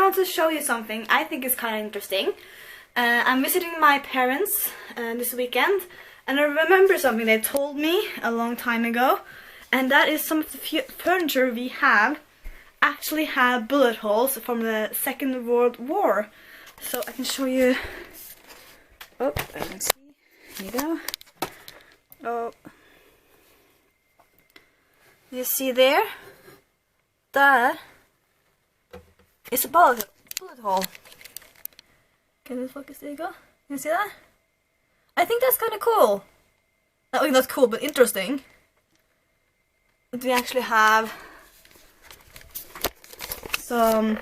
want to show you something I think is kind of interesting. I'm visiting my parents this weekend, and I remember something they told me a long time ago, and that is some of the furniture we have actually have bullet holes from the Second World War. So I can show you. Oh, let's see. Here you go. Oh, you see there? That is a bullet hole. Can you focus? There you go. You see that? I think that's kind of cool. I think that's cool, but interesting. That we actually have some.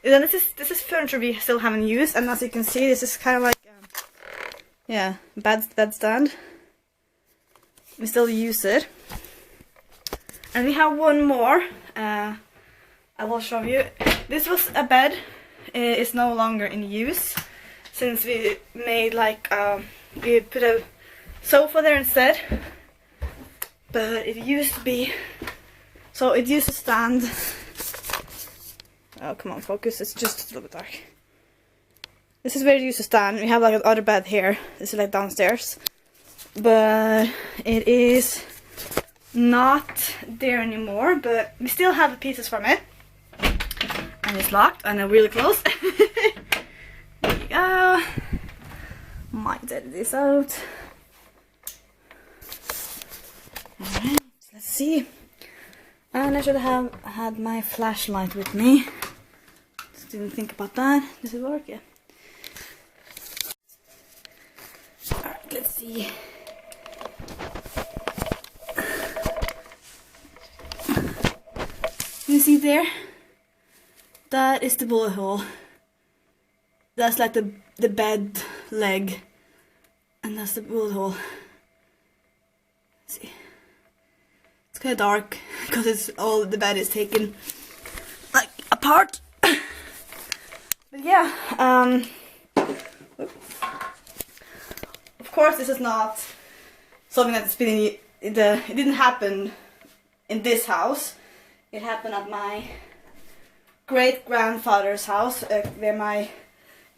This is furniture we still haven't used, and as you can see, this is kind of like yeah, bed stand. We still use it, and we have one more. I will show you. This was a bed. It's no longer in use since we made like we put a sofa there instead. But it used to be, so it used to stand. Oh, come on, focus. It's just a little bit dark. This is where it used to stand. We have like another bed here. This is like downstairs. But it is not there anymore. But we still have the pieces from it. And it's locked and they're really close. There you go. Might edit this out. Alright, let's see. And I should have had my flashlight with me. Just didn't think about that. Does it work? Yeah. Alright, let's see. You see there? That is the bullet hole. That's like the bed leg. And that's the bullet hole. Let's see. It's kind of dark because it's all the bed is taken like apart. But yeah, of course this is not something that's been it didn't happen in this house. It happened at my great-grandfather's house, where my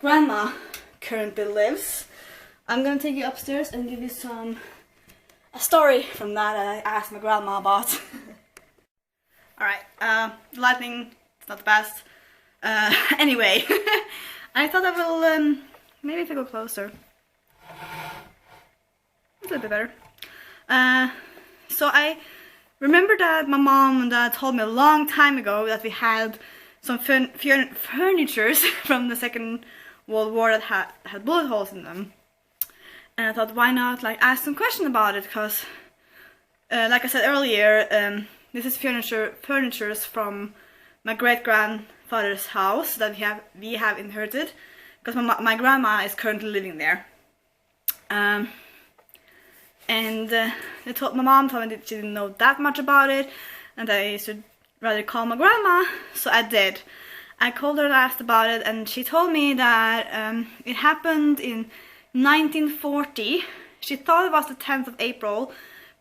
grandma currently lives. I'm gonna take you upstairs and give you a story from that I asked my grandma about. Alright, the lighting is not the best. Anyway, I thought I will, maybe if I go closer. It's a little bit better. So I remember that my mom and dad told me a long time ago that we had some furnitures from the Second World War that had bullet holes in them. And I thought, why not like ask some question about it? Because, like I said earlier, this is furnitures from my great-grandfather's house that we have inherited, because my grandma is currently living there. And my mom told me that she didn't know that much about it, and I should rather call my grandma, so I did. I called her and asked about it, and she told me that it happened in 1940. She thought it was the 10th of April,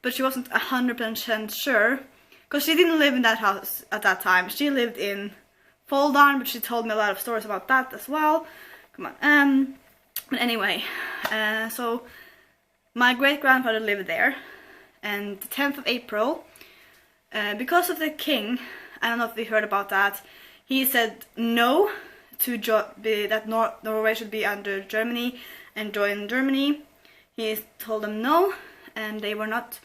but she wasn't 100% sure, because she didn't live in that house at that time. She lived in Foldarn, but she told me a lot of stories about that as well. Come on. But anyway, so my great-grandfather lived there, and the 10th of April, because of the king, I don't know if we heard about that, he said no to that Norway should be under Germany and join Germany. He told them no, and they were not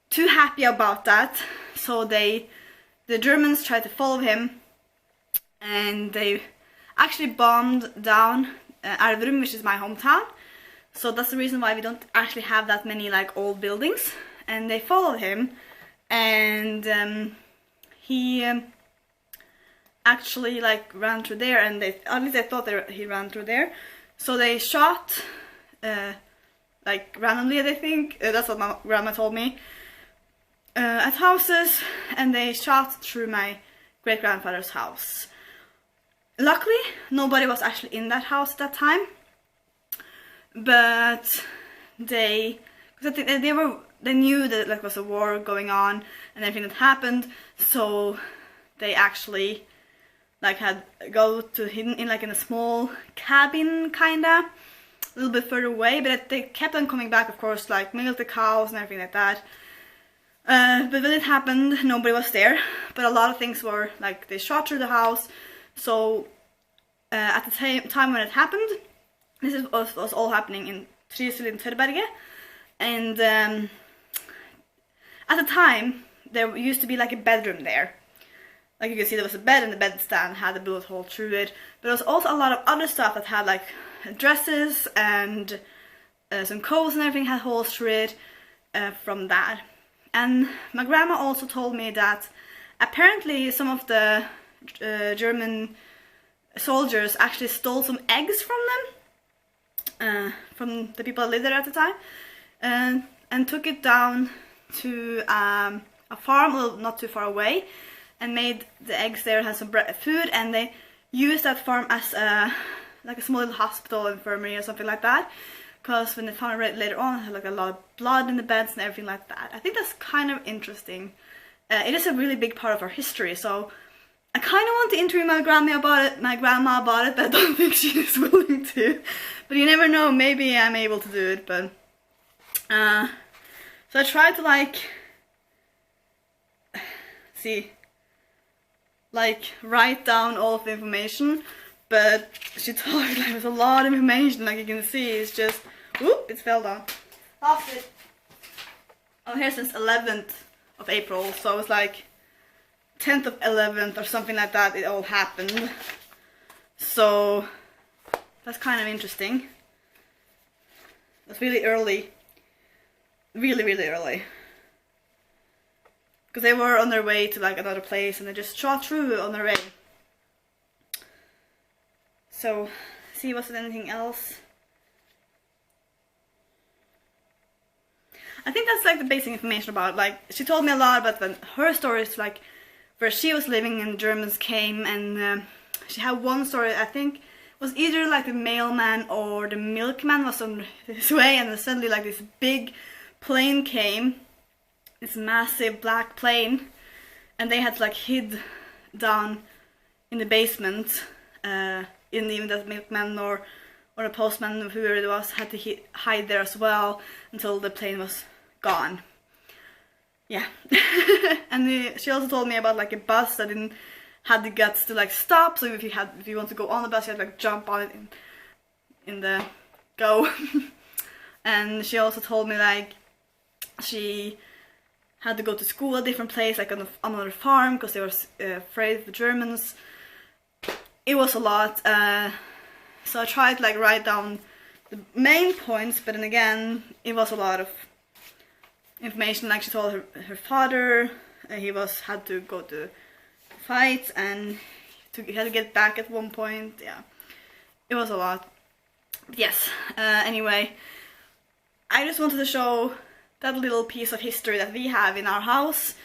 too happy about that. So the Germans tried to follow him, and they actually bombed down Elverum, which is my hometown. So that's the reason why we don't actually have that many like old buildings. And they followed him, and he actually like ran through there, and at least they thought he ran through there. So they shot like randomly, I think, that's what my grandma told me, at houses, and they shot through my great-grandfather's house. Luckily, nobody was actually in that house at that time, but they knew that there was a war going on and everything that happened, so they actually like had go to hidden in like in a small cabin kinda, a little bit further away, but they kept on coming back, of course, like milk the cows and everything like that. But when it happened, nobody was there, but a lot of things were, like, they shot through the house, so at the time when it happened, this was all happening in Trysil in Tørberget, and at the time, there used to be like a bedroom there. Like you can see there was a bed and the bedstand had a bullet hole through it, but there was also a lot of other stuff that had like dresses and some coats and everything had holes through it from that. And my grandma also told me that apparently some of the German soldiers actually stole some eggs from the people that lived there at the time, and took it down to a farm, well, not too far away, and made the eggs there, had some food, and they used that farm as like a small little hospital, infirmary or something like that. Because when they found it later on, it had like a lot of blood in the beds and everything like that. I think that's kind of interesting. It is a really big part of our history, so I kind of want to interview my grandma about it, but I don't think she is willing to. But you never know, maybe I'm able to do it. But so I tried to write down all of the information, but she told me there was a lot of information. Like you can see, it's just, whoop, it fell down. Lost it. I'm here since 11th of April, so it was like 10th of 11th or something like that, it all happened. So that's kind of interesting. That's really early. Really, really early. Because they were on their way to like another place and they just shot through on their way. So, see, was there anything else? I think that's like the basic information about it. Like, she told me a lot about her stories, like where she was living and Germans came, and she had one story, I think, was either like the mailman or the milkman was on his way, and then suddenly like this big plane came, this massive black plane, and they had to like hid down in the basement. In even the milkman or the postman or whoever it was had to hide there as well until the plane was gone. Yeah. And she also told me about like a bus that didn't had the guts to like stop, so if you want to go on the bus you had to like jump on it in the go. And she also told me like she had to go to school a different place, like on another farm, because they were afraid of the Germans. It was a lot, so I tried to like write down the main points, but then again, it was a lot of information. Like she told her father, he had to go to fights and he had to get back at one point. Yeah, it was a lot. But yes, anyway, I just wanted to show that little piece of history that we have in our house,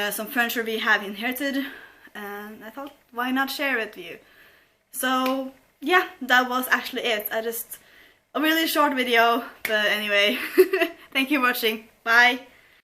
some furniture we have inherited, and I thought, why not share it with you? So yeah, that was actually it. A really short video, but anyway, thank you for watching. Bye!